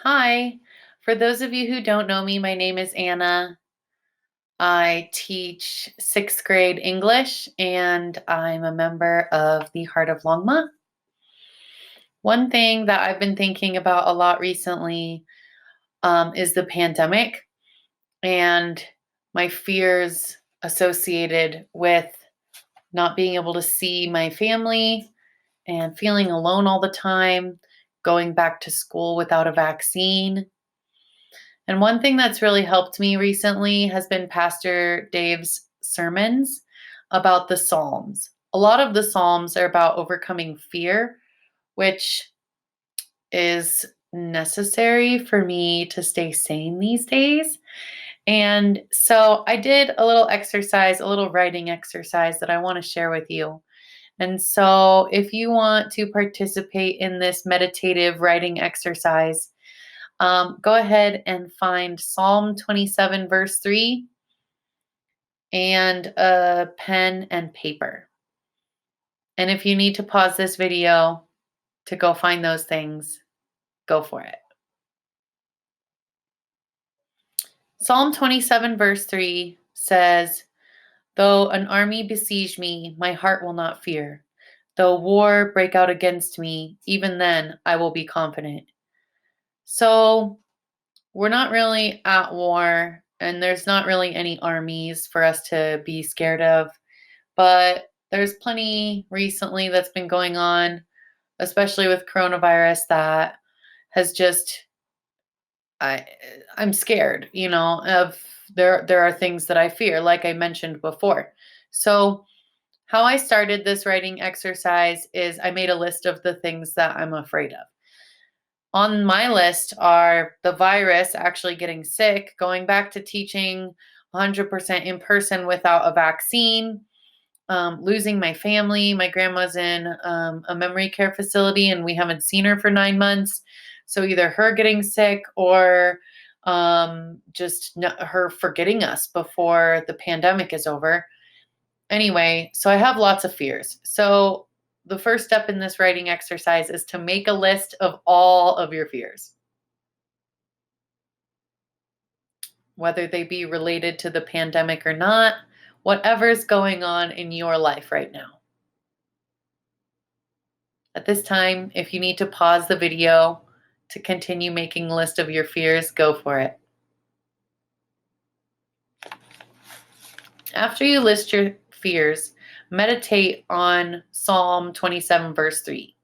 Hi. For those of you who don't know me, my name is Anna. I teach sixth grade English and I'm a member of the Heart of Longmont. One thing that I've been thinking about a lot recently is the pandemic and my fears associated with not being able to see my family and feeling alone all the time, going back to school without a vaccine. And one thing that's really helped me recently has been Pastor Dave's sermons about the Psalms. A lot of the Psalms are about overcoming fear, which is necessary for me to stay sane these days. And so I did a little exercise, a little writing exercise that I want to share with you. And so if you want to participate in this meditative writing exercise, go ahead and find Psalm 27, verse 3, and a pen and paper. And if you need to pause this video to go find those things, go for it. Psalm 27, verse 3 says, "Though an army besiege me, my heart will not fear. Though war break out against me, even then I will be confident." So we're not really at war, and there's not really any armies for us to be scared of. But there's plenty recently that's been going on, especially with coronavirus, that has just I I'm scared, of there are things that I fear, like I mentioned before. So how I started this writing exercise is I made a list of the things that I'm afraid of. On my list are the virus, actually getting sick, going back to teaching 100% in person without a vaccine, losing my family. My grandma's in a memory care facility and we haven't seen her for 9 months. So either her getting sick or just her forgetting us before the pandemic is over. Anyway, so I have lots of fears. So the first step in this writing exercise is to make a list of all of your fears, whether they be related to the pandemic or not, whatever's going on in your life right now. At this time, if you need to pause the video to continue making a list of your fears, go for it. After you list your fears, meditate on Psalm 27, verse 3.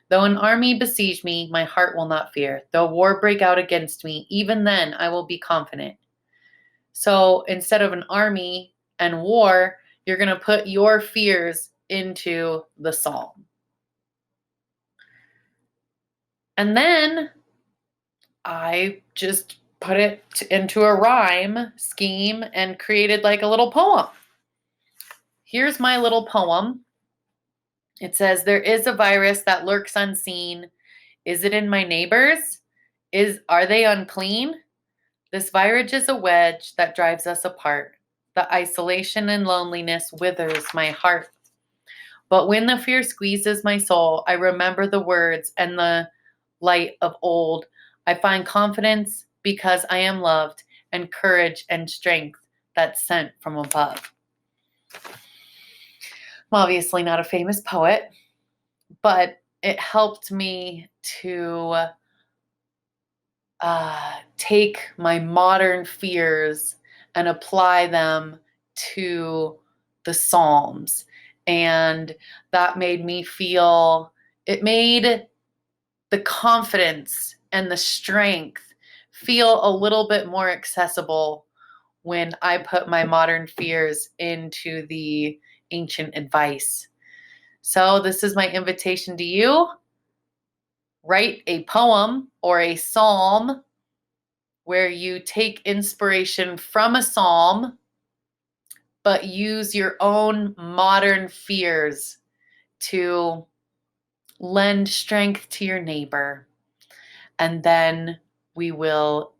"Though an army besiege me, my heart will not fear. Though war break out against me, even then I will be confident." So instead of an army and war, you're going to put your fears into the psalm. And then I just put it into a rhyme scheme and created like a little poem. Here's my little poem. It says, "There is a virus that lurks unseen. Is it in my neighbors? Are they unclean? This virus is a wedge that drives us apart. The isolation and loneliness withers my heart. But when the fear squeezes my soul, I remember the words and the light of old. I find confidence because I am loved, and courage and strength that's sent from above." I'm obviously not a famous poet, but it helped me to take my modern fears and apply them to the Psalms. And that made me feel, it made the confidence and the strength feel a little bit more accessible when I put my modern fears into the ancient advice. So, this is my invitation to you. Write a poem or a psalm where you take inspiration from a psalm, but use your own modern fears to lend strength to your neighbor. And then we will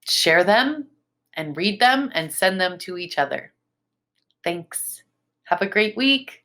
share them and read them and send them to each other. Thanks. Have a great week.